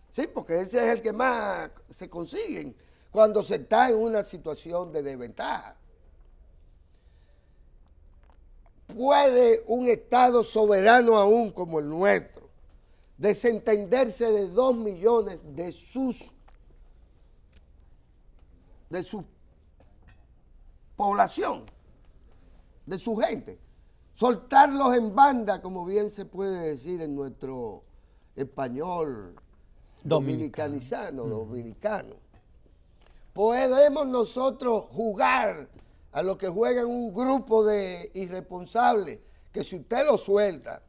Sí, porque ese es el que más se consiguen cuando se está en una situación de desventaja. ¿Puede un Estado soberano aún como el nuestro desentenderse de 2 millones de su población, de su gente? Soltarlos en banda, como bien se puede decir en nuestro español dominicano. ¿Podemos nosotros jugar a lo que juegan un grupo de irresponsables que si usted lo suelta,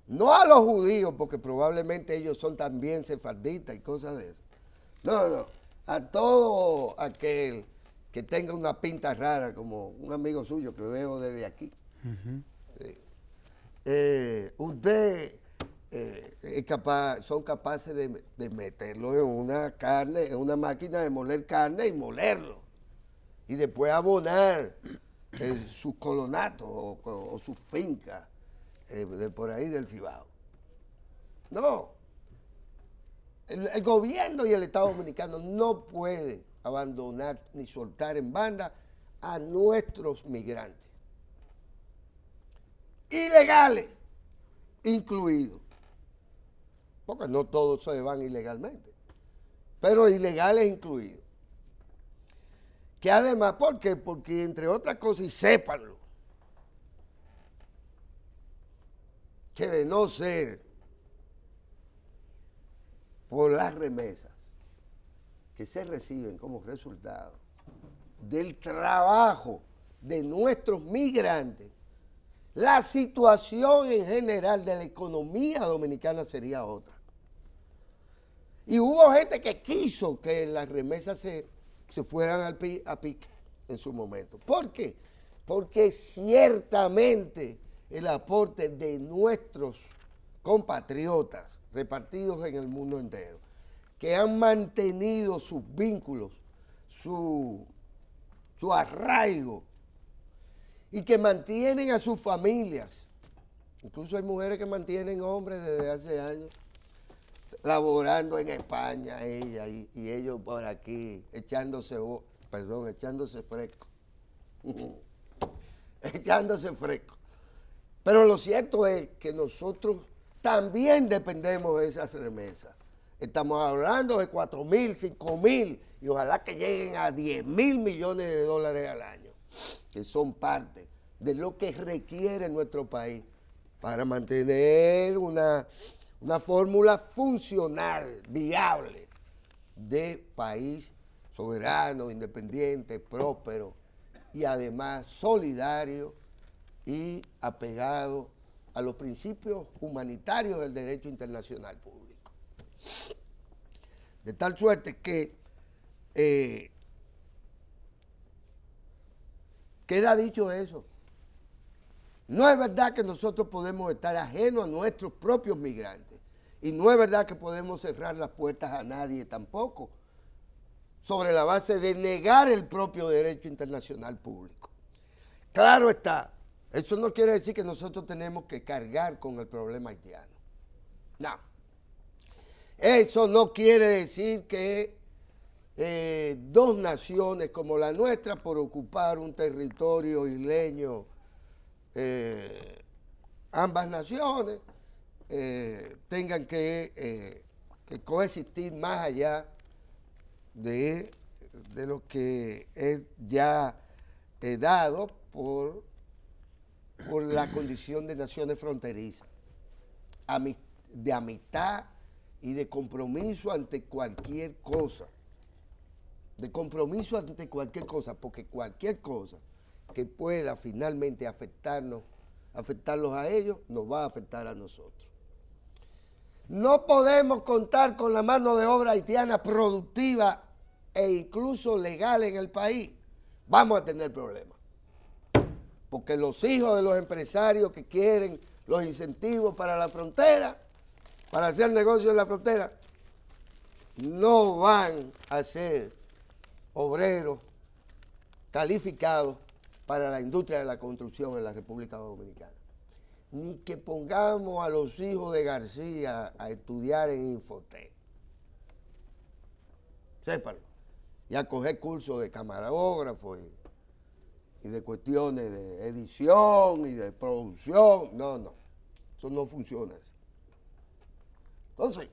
no a los judíos, porque probablemente ellos son también sefarditas y cosas de eso, no, a todo aquel que tenga una pinta rara, como un amigo suyo que veo desde aquí. Sí. Usted son capaces de meterlo en una máquina de moler carne y molerlo. Y después abonar sus colonatos o sus fincas de por ahí del Cibao. No. El gobierno y el Estado Dominicano no puede abandonar ni soltar en banda a nuestros migrantes. Ilegales, incluidos. Porque no todos se van ilegalmente, pero ilegales incluidos. Que además, ¿por qué? Porque entre otras cosas, y sépanlo, que de no ser por las remesas que se reciben como resultado del trabajo de nuestros migrantes, la situación en general de la economía dominicana sería otra. Y hubo gente que quiso que las remesas se fueran a pique en su momento. ¿Por qué? Porque ciertamente el aporte de nuestros compatriotas repartidos en el mundo entero, que han mantenido sus vínculos, su arraigo, y que mantienen a sus familias. Incluso hay mujeres que mantienen hombres desde hace años, laborando en España, ella y ellos por aquí, echándose fresco. Echándose fresco. Pero lo cierto es que nosotros también dependemos de esas remesas. Estamos hablando de 4.000, 5.000 y ojalá que lleguen a 10.000 millones de dólares al año, que son parte de lo que requiere nuestro país para mantener una fórmula funcional, viable, de país soberano, independiente, próspero y además solidario y apegado a los principios humanitarios del derecho internacional público. De tal suerte que queda dicho eso. No es verdad que nosotros podemos estar ajenos a nuestros propios migrantes y no es verdad que podemos cerrar las puertas a nadie tampoco, sobre la base de negar el propio derecho internacional público. Claro está, eso no quiere decir que nosotros tenemos que cargar con el problema haitiano. No. Eso no quiere decir que dos naciones como la nuestra, por ocupar un territorio isleño, ambas naciones tengan que coexistir más allá de lo que es ya dado por la condición de naciones fronterizas, de amistad y de compromiso ante cualquier cosa. De compromiso ante cualquier cosa, porque cualquier cosa que pueda finalmente afectarlos a ellos, nos va a afectar a nosotros. No podemos contar con la mano de obra haitiana productiva e incluso legal en el país. Vamos a tener problemas. Porque los hijos de los empresarios que quieren los incentivos para la frontera, para hacer negocio en la frontera, no van a ser obreros calificados para la industria de la construcción en la República Dominicana. Ni que pongamos a los hijos de García a estudiar en Infotec. Sépanlo. Y a coger cursos de camarógrafo y de cuestiones de edición y de producción. No, no. Eso no funciona así. Entonces,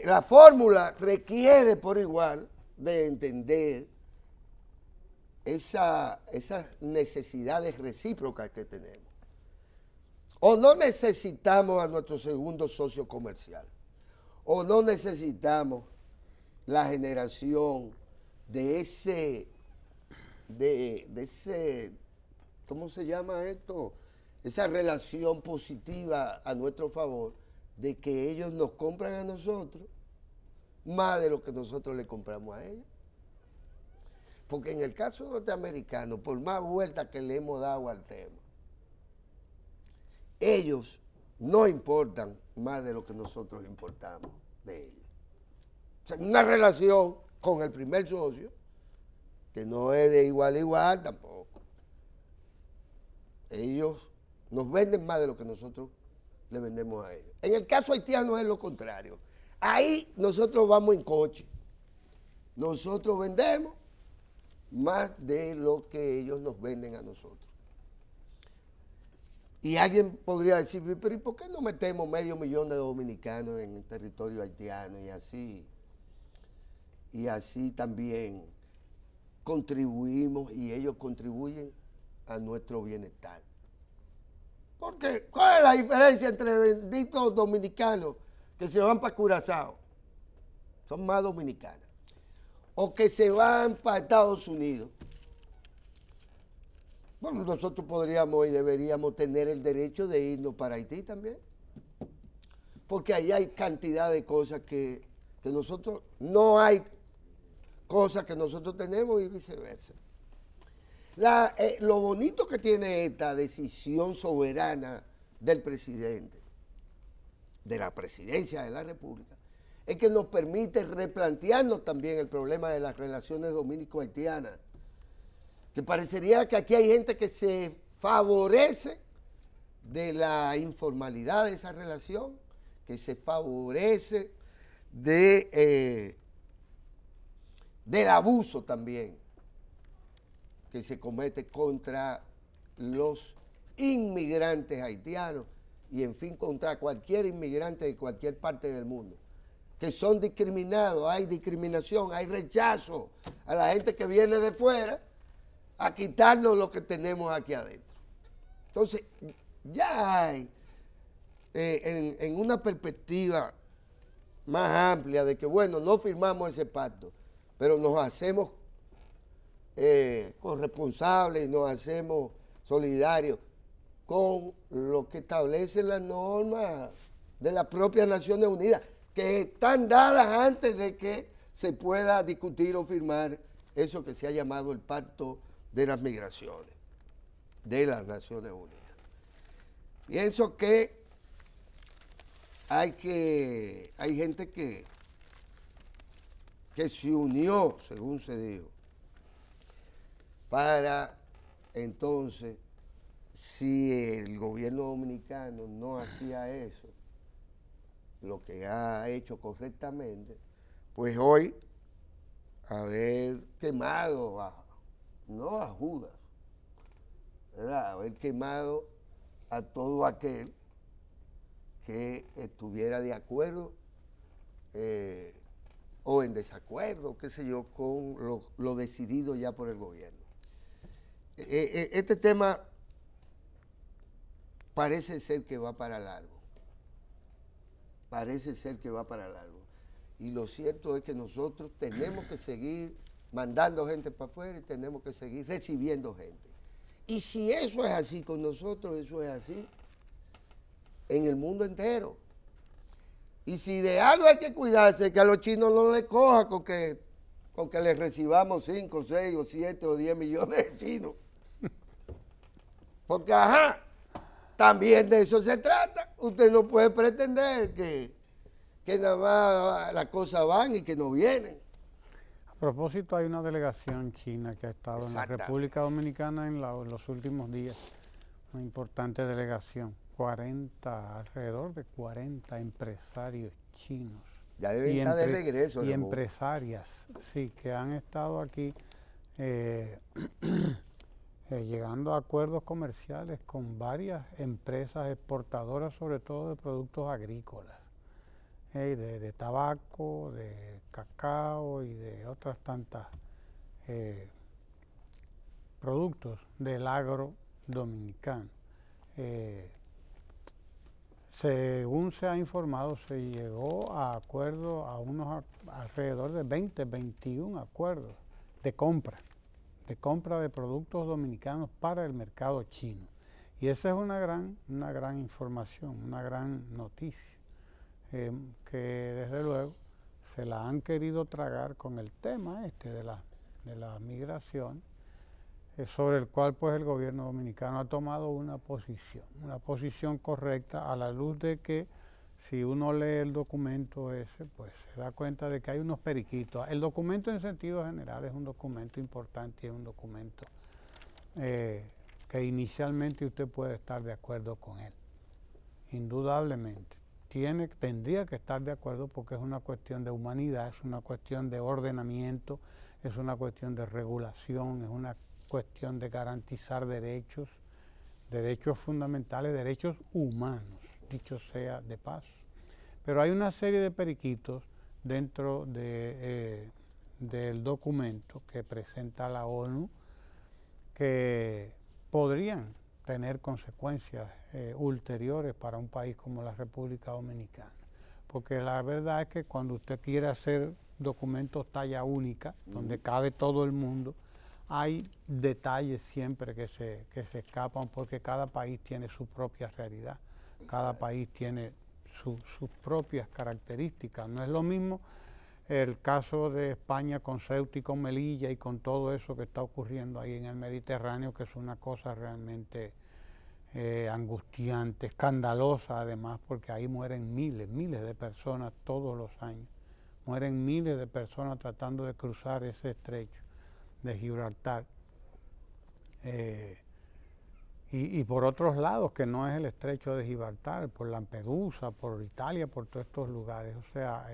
la fórmula requiere por igual de entender esas necesidades recíprocas que tenemos. O no necesitamos a nuestro segundo socio comercial, o no necesitamos la generación de ese, ¿cómo se llama esto? Esa relación positiva a nuestro favor, de que ellos nos compran a nosotros más de lo que nosotros le compramos a ellos. Porque en el caso norteamericano, por más vueltas que le hemos dado al tema, ellos no importan más de lo que nosotros importamos de ellos. O sea, una relación con el primer socio, que no es de igual a igual tampoco. Ellos nos venden más de lo que nosotros le vendemos a ellos. En el caso haitiano es lo contrario. Ahí nosotros vamos en coche. Nosotros vendemos más de lo que ellos nos venden a nosotros. Y alguien podría decir, pero ¿y por qué no metemos 500,000 de dominicanos en el territorio haitiano? Y así también contribuimos y ellos contribuyen a nuestro bienestar. Porque, ¿cuál es la diferencia entre benditos dominicanos que se van para Curazao? Son más dominicanas. O que se van para Estados Unidos. Bueno, nosotros podríamos y deberíamos tener el derecho de irnos para Haití también. Porque allá hay cantidad de cosas que nosotros, no hay cosas que nosotros tenemos y viceversa. Lo bonito que tiene esta decisión soberana del presidente, de la presidencia de la República, es que nos permite replantearnos también el problema de las relaciones dominico-haitianas, que parecería que aquí hay gente que se favorece de la informalidad de esa relación, que se favorece del abuso también que se comete contra los inmigrantes haitianos y en fin contra cualquier inmigrante de cualquier parte del mundo, que son discriminados, hay discriminación, hay rechazo a la gente que viene de fuera a quitarnos lo que tenemos aquí adentro. Entonces, ya hay en una perspectiva más amplia de que, bueno, no firmamos ese pacto, pero nos hacemos corresponsables y nos hacemos solidarios con lo que establecen las normas de las propias Naciones Unidas, que están dadas antes de que se pueda discutir o firmar eso que se ha llamado el Pacto de las Migraciones de las Naciones Unidas. Pienso que hay gente que se unió, según se dijo, para entonces, si el gobierno dominicano no hacía eso, lo que ha hecho correctamente, pues hoy haber quemado, no a Judas, ¿verdad? Haber quemado a todo aquel que estuviera de acuerdo o en desacuerdo, qué sé yo, con lo decidido ya por el gobierno. Este tema parece ser que va para largo. Parece ser que va para largo. Y lo cierto es que nosotros tenemos que seguir mandando gente para afuera y tenemos que seguir recibiendo gente. Y si eso es así con nosotros, eso es así en el mundo entero. Y si de algo hay que cuidarse, que a los chinos no les coja con que les recibamos 5, 6 o 7 o 10 millones de chinos. Porque, también de eso se trata. Usted no puede pretender que nada más las cosas van y que no vienen. A propósito, hay una delegación china que ha estado en la República Dominicana en los últimos días. Una importante delegación. Alrededor de 40 empresarios chinos. Ya deben estar de regreso. Y empresarias, sí, que han estado aquí llegando a acuerdos comerciales con varias empresas exportadoras, sobre todo de productos agrícolas, de tabaco, de cacao y de otras tantas productos del agro dominicano. Según se ha informado, se llegó a acuerdos, alrededor de 21 acuerdos de compra de productos dominicanos para el mercado chino. Y esa es una gran información, una gran noticia, que desde luego se la han querido tragar con el tema de la migración, sobre el cual pues el gobierno dominicano ha tomado una posición correcta, a la luz de que si uno lee el documento ese, pues se da cuenta de que hay unos periquitos. El documento en sentido general es un documento importante y es un documento que inicialmente usted puede estar de acuerdo con él, indudablemente. Tendría que estar de acuerdo porque es una cuestión de humanidad, es una cuestión de ordenamiento, es una cuestión de regulación, es una cuestión de garantizar derechos fundamentales, derechos humanos, dicho sea de paso. Pero hay una serie de periquitos dentro del documento que presenta la ONU que podrían tener consecuencias ulteriores para un país como la República Dominicana. Porque la verdad es que cuando usted quiere hacer documentos talla única, donde cabe todo el mundo, hay detalles siempre que se escapan porque cada país tiene su propia realidad, cada país tiene sus propias características. No es lo mismo el caso de España con Ceuta y con Melilla y con todo eso que está ocurriendo ahí en el Mediterráneo, que es una cosa realmente angustiante, escandalosa además, porque ahí mueren miles de personas todos los años. Mueren miles de personas tratando de cruzar ese estrecho de Gibraltar, y por otros lados, que no es el estrecho de Gibraltar, por Lampedusa, por Italia, por todos estos lugares, o sea,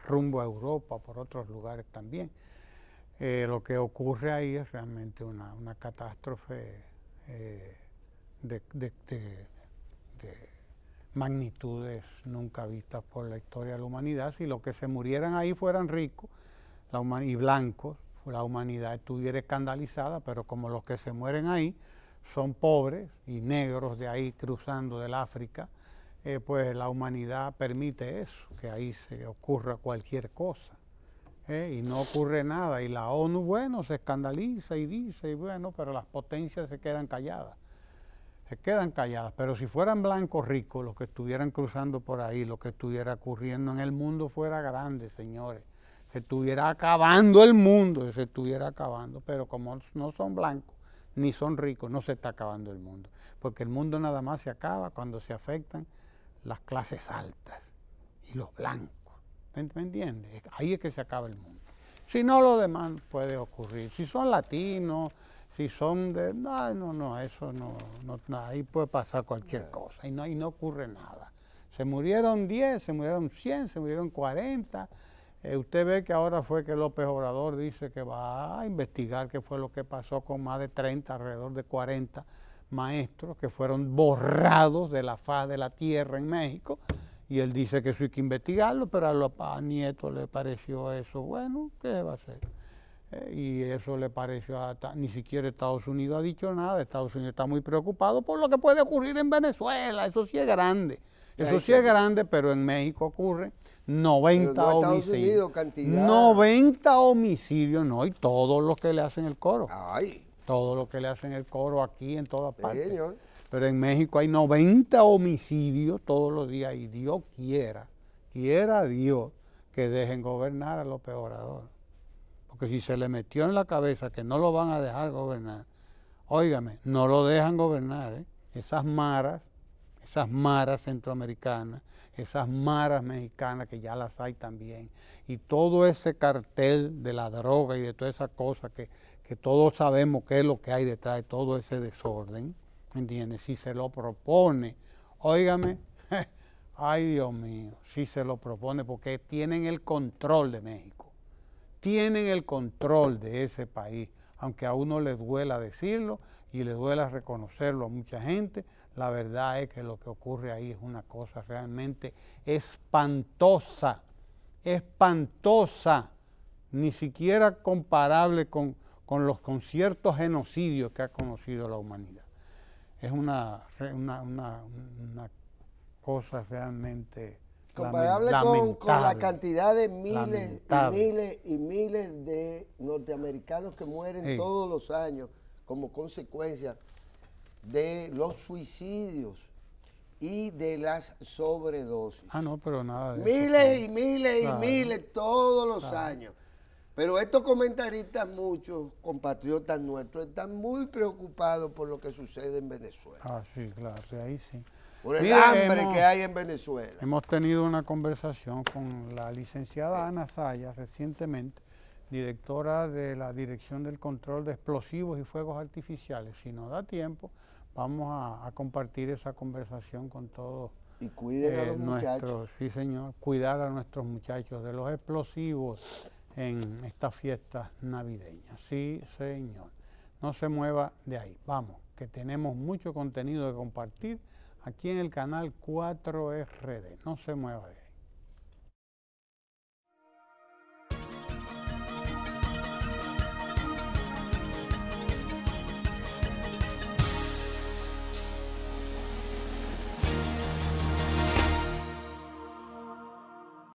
rumbo a Europa, por otros lugares también. Lo que ocurre ahí es realmente una catástrofe de magnitudes nunca vistas por la historia de la humanidad. Si los que se murieran ahí fueran ricos y blancos, la humanidad estuviera escandalizada, pero como los que se mueren ahí son pobres y negros de ahí cruzando del África, pues la humanidad permite eso, que ahí se ocurra cualquier cosa. Y no ocurre nada. Y la ONU, bueno, se escandaliza y dice, y bueno, pero las potencias se quedan calladas. Se quedan calladas. Pero si fueran blancos ricos los que estuvieran cruzando por ahí, lo que estuviera ocurriendo en el mundo fuera grande, señores. Se estuviera acabando el mundo, se estuviera acabando. Pero como no son blancos, ni son ricos, no se está acabando el mundo. Porque el mundo nada más se acaba cuando se afectan las clases altas y los blancos. ¿Me entiendes? Ahí es que se acaba el mundo. Si no, lo demás puede ocurrir. Si son latinos, si son de... No, eso no, ahí puede pasar cualquier cosa y no ocurre nada. Se murieron 10, se murieron 100, se murieron 40. Usted ve que ahora fue que López Obrador dice que va a investigar qué fue lo que pasó con más de 30, alrededor de 40 maestros que fueron borrados de la faz de la tierra en México. Y él dice que eso hay que investigarlo, pero a Nieto le pareció eso, bueno, ¿qué va a hacer? Y eso le pareció, ni siquiera Estados Unidos ha dicho nada. Estados Unidos está muy preocupado por lo que puede ocurrir en Venezuela, eso sí es grande. Eso sí es grande, pero en México ocurre 90 homicidios. 90 homicidios, no, y todos los que le hacen el coro. Ay. Todos los que le hacen el coro aquí en todas partes. Señor. Pero en México hay 90 homicidios todos los días y Dios quiera Dios que dejen gobernar a López Obrador. Porque si se le metió en la cabeza que no lo van a dejar gobernar, óigame, no lo dejan gobernar, ¿eh? Esas maras centroamericanas, esas maras mexicanas que ya las hay también, y todo ese cartel de la droga y de todas esas cosas que todos sabemos qué es lo que hay detrás de todo ese desorden, ¿entiendes? Si se lo propone, óigame, ay Dios mío, si se lo propone, porque tienen el control de México, tienen el control de ese país, aunque a uno le duela decirlo y le duela reconocerlo a mucha gente, la verdad es que lo que ocurre ahí es una cosa realmente espantosa, ni siquiera comparable con ciertos genocidios que ha conocido la humanidad. Es una cosa realmente comparable con la cantidad de miles y miles de norteamericanos que mueren todos los años como consecuencia de los suicidios y de las sobredosis. No, pero nada de miles eso, y miles y miles todos los años. Pero estos comentaristas, muchos compatriotas nuestros, están muy preocupados por lo que sucede en Venezuela. Sí, claro, ahí sí. Por el hambre que hay en Venezuela. Hemos tenido una conversación con la licenciada Ana Zaya recientemente, directora de la Dirección del Control de Explosivos y Fuegos Artificiales. Si nos da tiempo, vamos a compartir esa conversación con todos. Y cuiden a los muchachos. Sí, señor, cuidar a nuestros muchachos de los explosivos en estas fiestas navideñas. Sí, señor. No se mueva de ahí. Vamos, que tenemos mucho contenido que compartir aquí en el canal 4RD. No se mueva de ahí.